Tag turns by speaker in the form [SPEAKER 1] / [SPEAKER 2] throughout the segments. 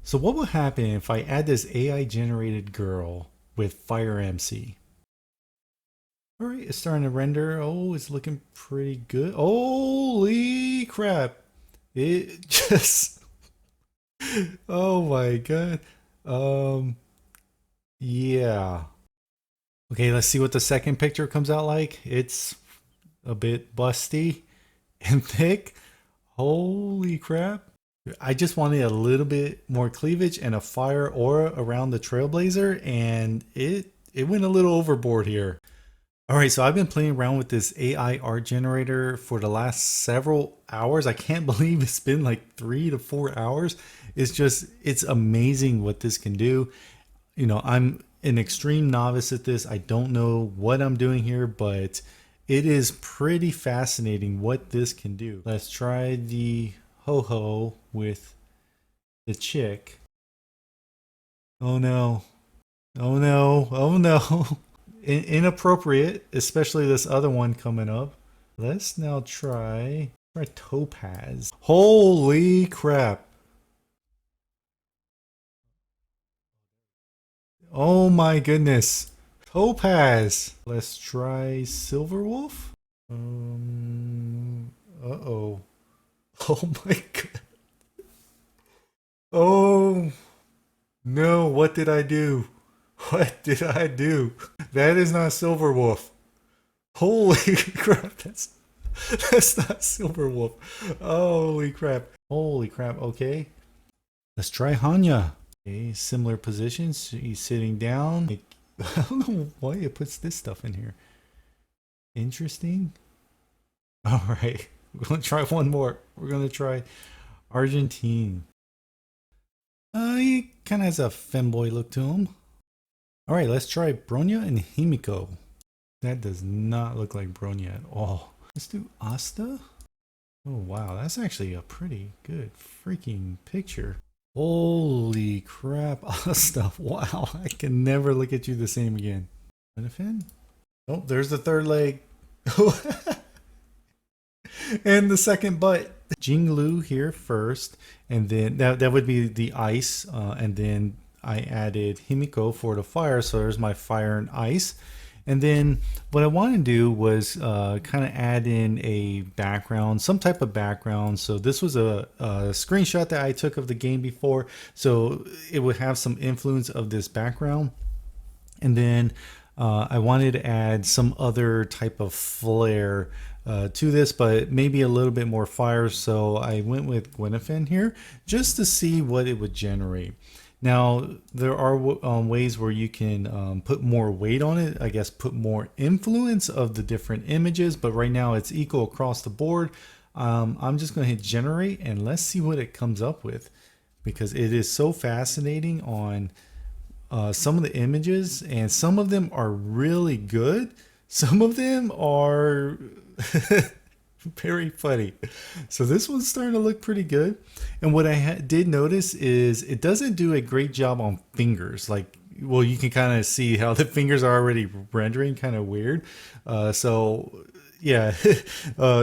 [SPEAKER 1] So what will happen if I add this AI generated girl with Fire MC? All right, it's starting to render. Oh, it's looking pretty good. Holy crap. It just, oh my God. Um, yeah. Okay, let's see what the second picture comes out like. It's a bit busty and thick. Holy crap. I just wanted a little bit more cleavage and a fire aura around the Trailblazer, and it went a little overboard here. All right, so I've been playing around with this AI art generator for the last several hours. I can't believe it's been like 3 to 4 hours. It's amazing what this can do. You know, I'm an extreme novice at this. I don't know what I'm doing here, but it is pretty fascinating what this can do. Let's try the ho-ho with the chick. Oh no. Oh no. Oh no. Inappropriate, especially this other one coming up. Let's now try Topaz. Holy crap. Oh my goodness. Topaz. Let's try Silverwolf. Uh-oh. Oh my god. Oh no, what did I do? What did I do? That is not Silverwolf. Holy crap, that's not Silverwolf. Holy crap. Holy crap. Okay. Let's try Hanya. Okay, similar positions. He's sitting down. I don't know why it puts this stuff in here. Interesting. All right. We're going to try one more. We're going to try Argentine. He kind of has a femboy look to him. All right, let's try Bronya and Himiko. That does not look like Bronya at all. Let's do Asta. Oh, wow. That's actually a pretty good freaking picture. Holy crap, Asta. Wow. I can never look at you the same again. Benefin? Oh, there's the third leg. And the second butt. Jingliu here first, and then that would be the ice, and then I added Himiko for the fire, so there's my fire and ice. And then what I want to do was kind of add in a background, some type of background. So this was a screenshot that I took of the game before, so it would have some influence of this background. And then I wanted to add some other type of flair to this, but maybe a little bit more fire. So I went with Gwenfin here just to see what it would generate. Now, there are ways where you can put more weight on it, I guess put more influence of the different images, but right now it's equal across the board. I'm just going to hit generate and let's see what it comes up with, because it is so fascinating on some of the images, and some of them are really good. Some of them are very funny. So this one's starting to look pretty good. And what I did notice is it doesn't do a great job on fingers. Like, well, you can kind of see how the fingers are already rendering kind of weird. So yeah.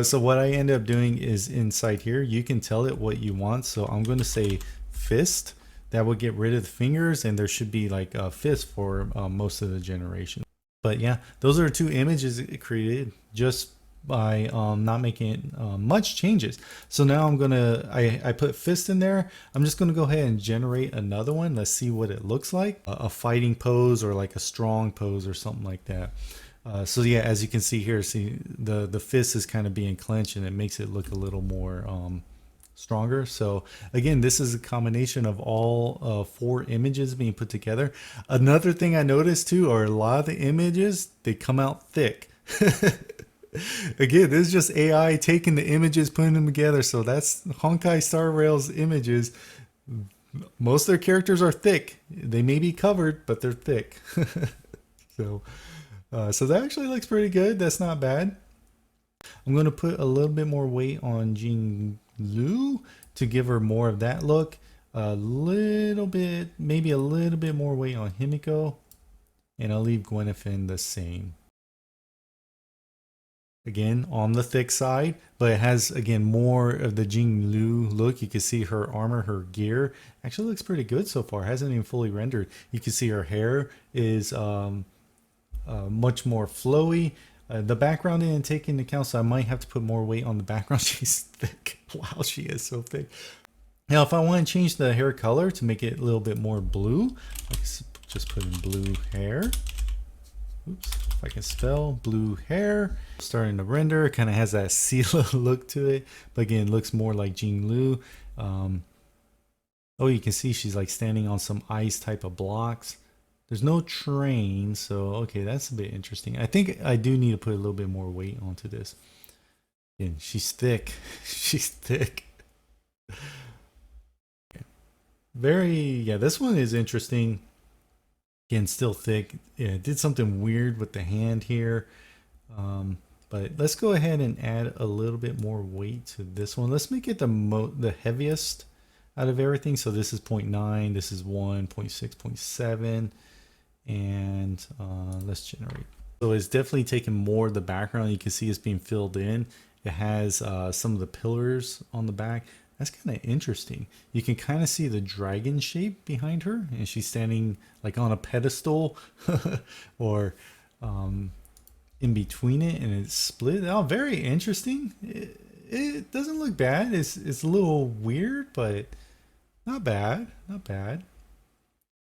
[SPEAKER 1] So what I end up doing is inside here, you can tell it what you want. So I'm going to say fist. That would get rid of the fingers, and there should be like a fist for most of the generation. But yeah, those are two images it created just by not making much changes. So now I put fist in there. I'm just gonna go ahead and generate another one. Let's see what it looks like. A fighting pose or like a strong pose or something like that. So yeah, as you can see here, see the fist is kind of being clenched, and it makes it look a little more stronger. So again, this is a combination of all 4 images being put together. Another thing I noticed too are a lot of the images, they come out thick. Again, this is just AI taking the images, putting them together. So that's Honkai Star Rail's images. Most of their characters are thick. They may be covered, but they're thick. So so that actually looks pretty good. That's not bad. I'm going to put a little bit more weight on Jingliu to give her more of that look. A little bit, maybe a little bit more weight on Himiko. And I'll leave Gwenfin the same. again on the thick side, but it has again more of the Jingliu look. You can see her armor, her gear actually looks pretty good so far. It hasn't even fully rendered. You can see her hair is much more flowy. The background didn't take into account, so I might have to put more weight on the background. She's thick. Wow, she is so thick. Now, if I want to change the hair color to make it a little bit more blue, I can just put in blue hair. Oops, if I can spell blue hair. Starting to render, it kind of has that Sela look to it, but again, it looks more like Jingliu. Oh, you can see she's like standing on some ice type of blocks. There's no train, so okay, that's a bit interesting. I think I do need to put a little bit more weight onto this. And she's thick. She's thick. Okay. Yeah, this one is interesting. Again, still thick. Yeah, it did something weird with the hand here. But let's go ahead and add a little bit more weight to this one. Let's make it the heaviest out of everything. So this is 0.9, this is 1, 0.6, 0.7. And let's generate. So it's definitely taking more of the background. You can see it's being filled in. It has some of the pillars on the back. That's kind of interesting. You can kind of see the dragon shape behind her, and she's standing like on a pedestal or in between it, and it's split. Oh, very interesting. It doesn't look bad. It's a little weird, but not bad. Not bad.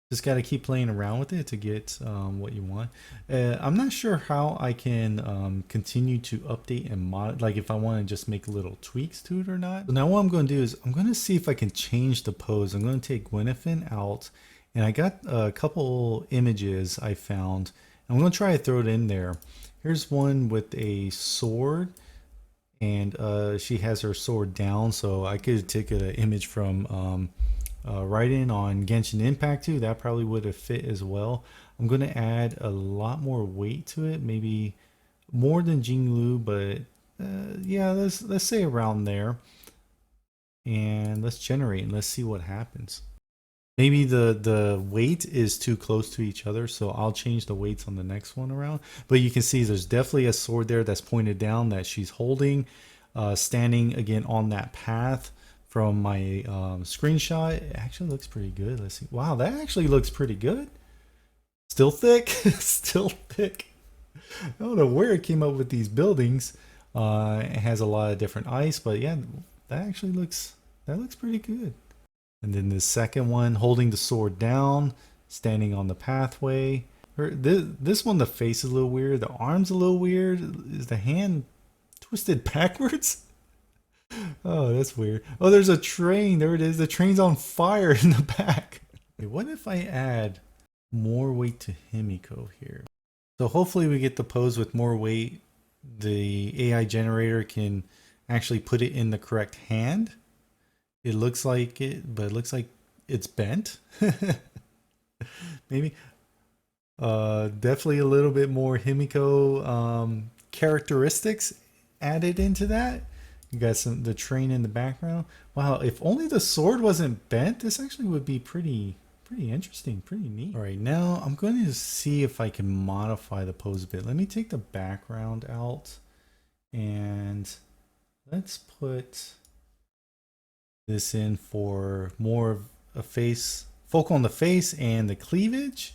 [SPEAKER 1] Just got to keep playing around with it to get what you want. I'm not sure how I can continue to update and mod, like if I want to just make little tweaks to it or not. So now what I'm going to do is I'm going to see if I can change the pose. I'm going to take Gwyneth out, and I got a couple images I found. I'm going to try to throw it in there. Here's one with a sword, and she has her sword down, so I could take an image from right in on Genshin Impact too. That probably would have fit as well. I'm going to add a lot more weight to it, maybe more than Jingliu, but yeah, let's say around there. And let's generate and let's see what happens. Maybe the weight is too close to each other, so I'll change the weights on the next one around. But you can see there's definitely a sword there that's pointed down that she's holding, standing again on that path. From my screenshot, it actually looks pretty good. Let's see. Wow, that actually looks pretty good. Still thick. Still thick. I don't know where it came up with these buildings. It has a lot of different ice, but yeah, that looks pretty good. And then the second one, holding the sword down, standing on the pathway. This one, the face is a little weird. The arm's a little weird. Is the hand twisted backwards? Oh, that's weird. Oh, there's a train. There it is. The train's on fire in the back. Okay, what if I add more weight to Himiko here? So hopefully we get the pose with more weight. The AI generator can actually put it in the correct hand. It looks like it, but it looks like it's bent. Maybe. Definitely a little bit more Himiko characteristics added into that. You got the train in the background. Wow, if only the sword wasn't bent, this actually would be pretty interesting, pretty neat. All right, now I'm going to see if I can modify the pose a bit. Let me take the background out, and let's put this in for more of a face, focal on the face and the cleavage.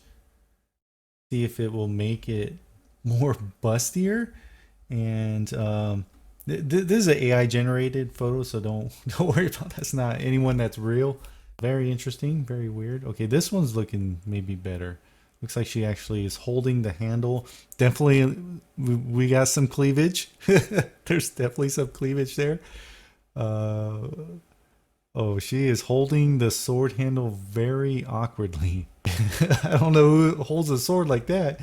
[SPEAKER 1] See if it will make it more bustier. And this is an AI generated photo, so don't worry about that. That's not anyone that's real. Very interesting, very weird. Okay, this one's looking maybe better. Looks like she actually is holding the handle. Definitely, we got some cleavage. There's definitely some cleavage there. Oh, she is holding the sword handle very awkwardly. I don't know who holds a sword like that.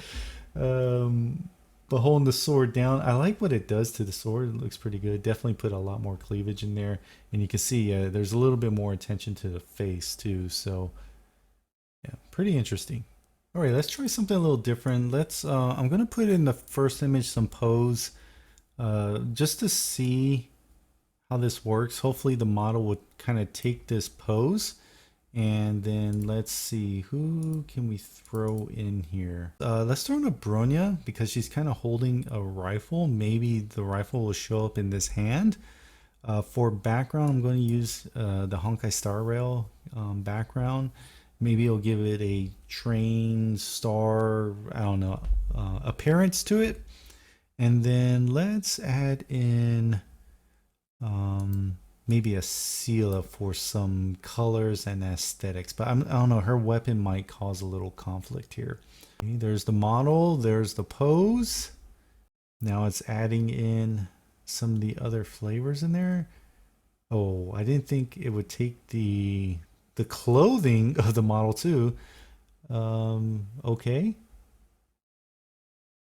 [SPEAKER 1] But holding the sword down, I like what it does to the sword. It looks pretty good. Definitely put a lot more cleavage in there, and you can see there's a little bit more attention to the face too. So yeah, pretty interesting. All right, let's try something a little different. I'm gonna put in the first image some pose, just to see how this works. Hopefully the model would kind of take this pose And then let's see, who can we throw in here? Let's throw in a Bronya because she's kind of holding a rifle. Maybe the rifle will show up in this hand. For background, I'm going to use the Honkai Star Rail background. Maybe it'll give it a train star, I don't know, appearance to it. And then let's add in maybe a Sela for some colors and aesthetics. But I don't know, her weapon might cause a little conflict here. Okay, there's the model, there's the pose. Now it's adding in some of the other flavors in there. Oh, I didn't think it would take the clothing of the model too. Okay.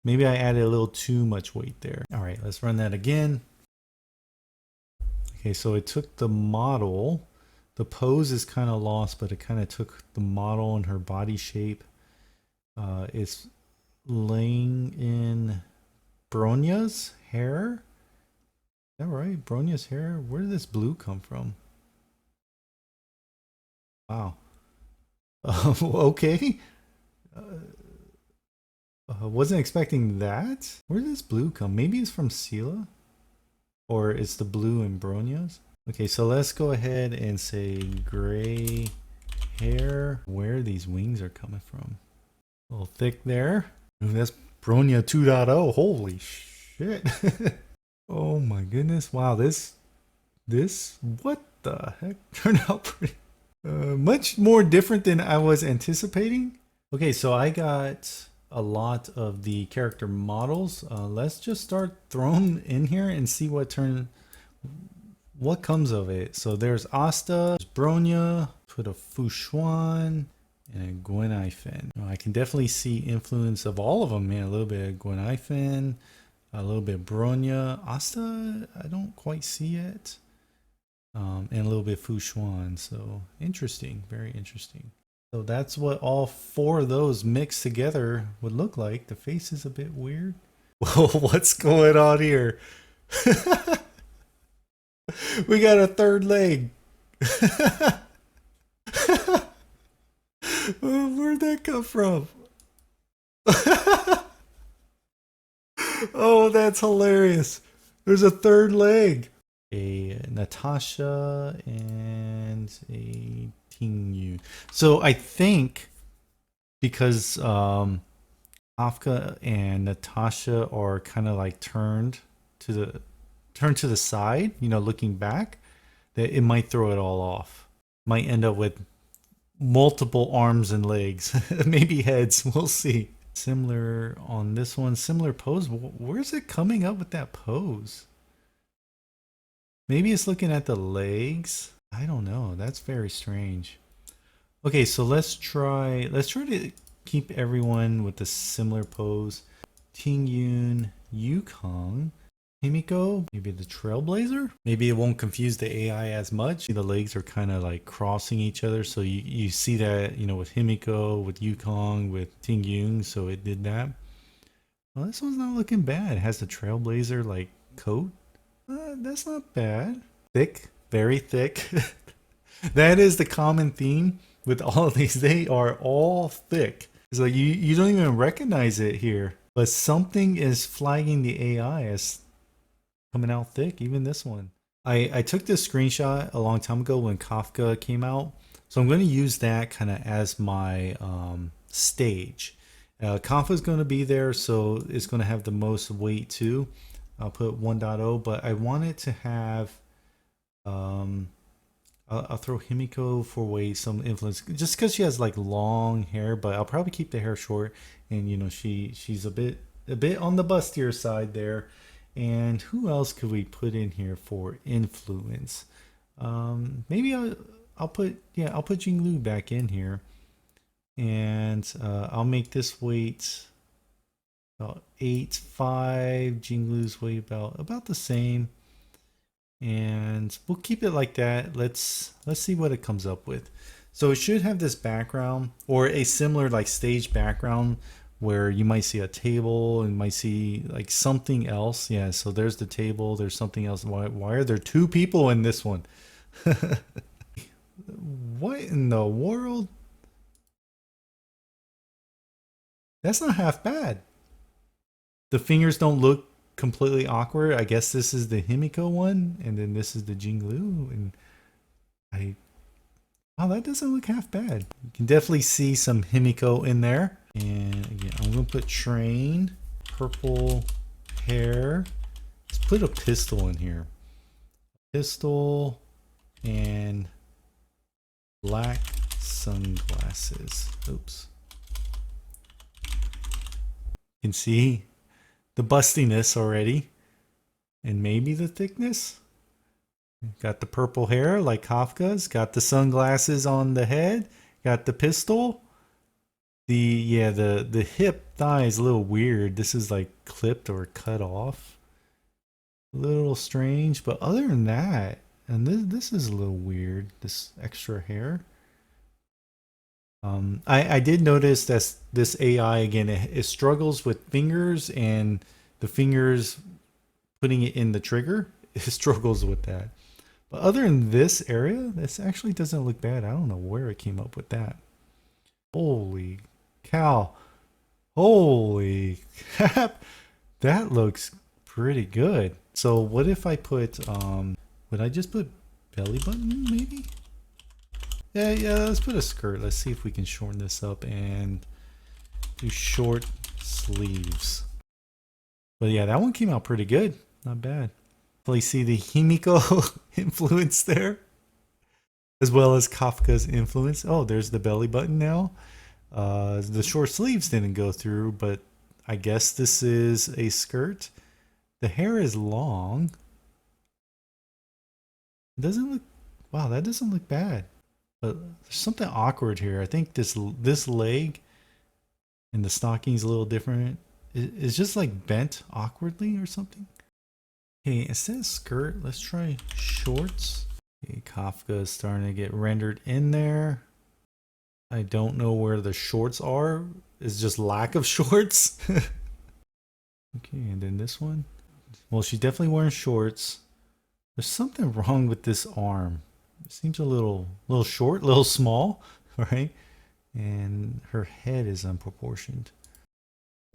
[SPEAKER 1] Maybe I added a little too much weight there. All right, let's run that again. Okay, so it took the model. The pose is kind of lost, but it kind of took the model and her body shape. It's laying in Bronya's hair. Is that right? Bronya's hair? Where did this blue come from? Wow. Okay. Wasn't expecting that. Where did this blue come? Maybe it's from Sela? Or it's the blue in Bronya's? Okay, so let's go ahead and say gray hair. Where these wings are coming from. A little thick there. Ooh, that's Bronya 2.0. Holy shit. Oh my goodness. Wow, this, what the heck? Turned out pretty, much more different than I was anticipating. Okay, so I got a lot of the character models. Let's just start throwing in here and see what comes of it. So there's Asta, there's Bronya, put a Fushuan, and a Gwenaifen. I can definitely see influence of all of them, man. A little bit of Gwenaifen, a little bit of Bronya. Asta, I don't quite see yet. And a little bit Fushuan. So interesting, very interesting. So that's what all four of those mixed together would look like. The face is a bit weird. Whoa, what's going on here? We got a third leg. Where'd that come from? Oh, that's hilarious. There's a third leg. A Natasha and a Jingliu. So I think because Kafka and Natasha are kind of like turned to the side, you know, looking back, that it might throw it all off. Might end up with multiple arms and legs, maybe heads. We'll see. Similar on this one, similar pose. Where's it coming up with that pose? Maybe it's looking at the legs. I don't know. That's very strange. Okay, so let's try to keep everyone with a similar pose. Tingyun, Yukong, Himiko, maybe the Trailblazer. Maybe it won't confuse the AI as much. The legs are kind of like crossing each other, so you see that, you know, with Himiko, with Yukong, with Tingyun, so it did that. Well, this one's not looking bad. It has the Trailblazer like coat. That's not bad. Thick, very thick. That is the common theme with all of these. They are all thick. It's like you don't even recognize it here. But something is flagging the AI as coming out thick, even this one. I took this screenshot a long time ago when Kafka came out. So I'm going to use that kind of as my stage. Kafka is going to be there, so it's going to have the most weight too. I'll put 1.0, but I want it to have, I'll throw Himiko for weight, some influence, just because she has like long hair, but I'll probably keep the hair short, and you know, she's a bit on the bustier side there. And who else could we put in here for influence? Maybe I'll put Jingliu back in here, and I'll make this weight about 8.5. Jingliu's weight about the same, and we'll keep it like that. Let's see what it comes up with. So it should have this background or a similar like stage background where you might see a table and might see like something else. Yeah, so there's the table, there's something else. Why are there two people in this one? What in the world? That's not half bad. The fingers don't look completely awkward. I guess this is the Himiko one, and then this is the Jingliu, and I oh, that doesn't look half bad. You can definitely see some Himiko in there. And again, I'm gonna put train, purple hair. Let's put a pistol in here. Pistol and black sunglasses. Oops. You can see the bustiness already. And maybe the thickness. Got the purple hair like Kafka's. Got the sunglasses on the head. Got the pistol. The hip thigh is a little weird. This is like clipped or cut off. A little strange, but other than that, and this is a little weird. This extra hair. I did notice that this AI again it struggles with fingers and the fingers putting it in the trigger. It struggles with that. But other than this area, this actually doesn't look bad. I don't know where it came up with that. Holy cow. Holy crap. That looks pretty good. So what if I put, would I just put belly button maybe? Yeah, let's put a skirt. Let's see if we can shorten this up and do short sleeves. But yeah, that one came out pretty good. Not bad. You see the Himiko influence there, as well as Kafka's influence. Oh, there's the belly button now. The short sleeves didn't go through, but I guess this is a skirt. The hair is long. It doesn't look, wow, that doesn't look bad. But there's something awkward here. I think this leg and the stocking's a little different. It's just like bent awkwardly or something. Okay, instead of skirt, let's try shorts. Okay, Kafka is starting to get rendered in there. I don't know where the shorts are. It's just lack of shorts. Okay, and then this one. Well, she's definitely wearing shorts. There's something wrong with this arm. It seems a little short, a little small, right? And her head is unproportioned.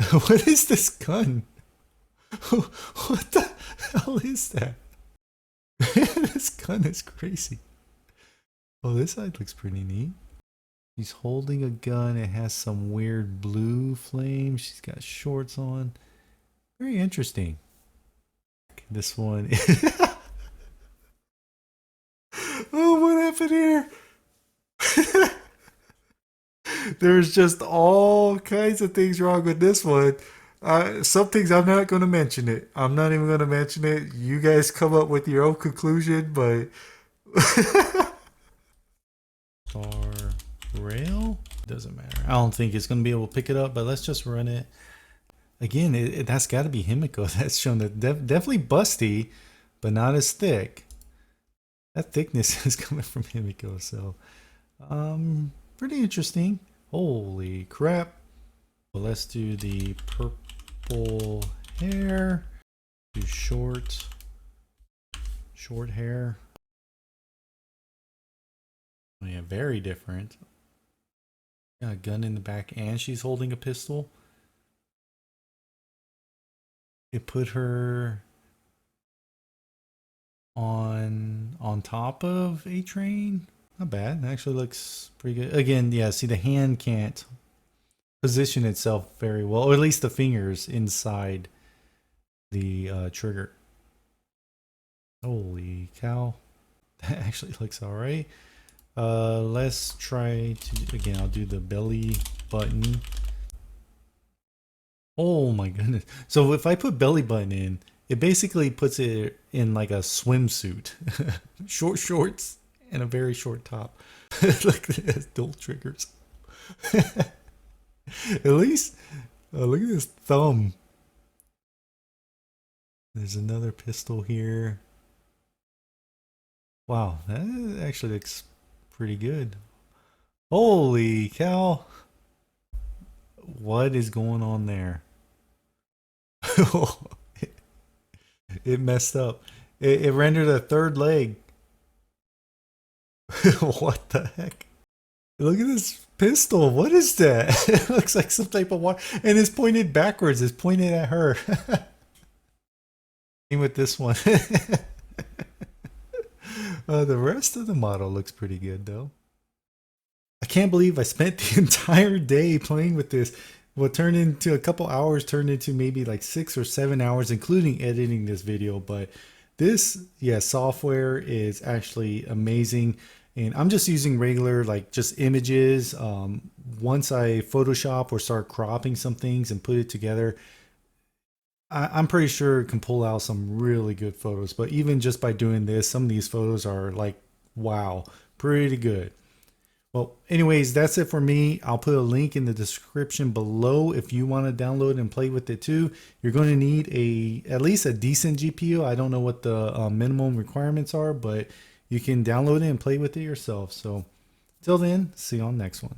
[SPEAKER 1] What is this gun? What the hell is that? This gun is crazy. Oh, this side looks pretty neat. She's holding a gun. It has some weird blue flame. She's got shorts on. Very interesting. This one. Oh, what happened here? There's just all kinds of things wrong with this one. Some things I'm not going to mention it. I'm not even going to mention it. You guys come up with your own conclusion, but Star Rail doesn't matter. I don't think it's going to be able to pick it up, but let's just run it. Again, that's got to be Himiko. That's shown that definitely busty, but not as thick. That thickness is coming from Himiko, so pretty interesting. Holy crap. Well, let's do the purple hair. Do short hair. Oh yeah, very different. Got a gun in the back and she's holding a pistol. It put her on top of a train. Not bad. It actually looks pretty good. Again, yeah, see the hand can't position itself very well, or at least the fingers inside the trigger. Holy cow. That actually looks all right. Let's try to, again, I'll do the belly button. Oh my goodness. So if I put belly button in, it basically puts it in like a swimsuit. Short shorts and a very short top. Like this, dual triggers. At least, look at this thumb. There's another pistol here. Wow, that actually looks pretty good. Holy cow. What is going on there? It messed up. It rendered a third leg. What the heck? Look at this pistol. What is that? It looks like some type of water. And it's pointed backwards. It's pointed at her. Same with this one. The rest of the model looks pretty good though. I can't believe I spent the entire day playing with this. What turned into a couple hours turned into maybe like 6 or 7 hours, including editing this video. But this, yeah, software is actually amazing. And I'm just using regular, like just images. Once I Photoshop or start cropping some things and put it together, I'm pretty sure it can pull out some really good photos. But even just by doing this, some of these photos are like, wow, pretty good. Well, anyways, that's it for me. I'll put a link in the description below if you want to download and play with it too. You're going to need at least a decent GPU. I don't know what the minimum requirements are, but you can download it and play with it yourself. So, till then, see you on the next one.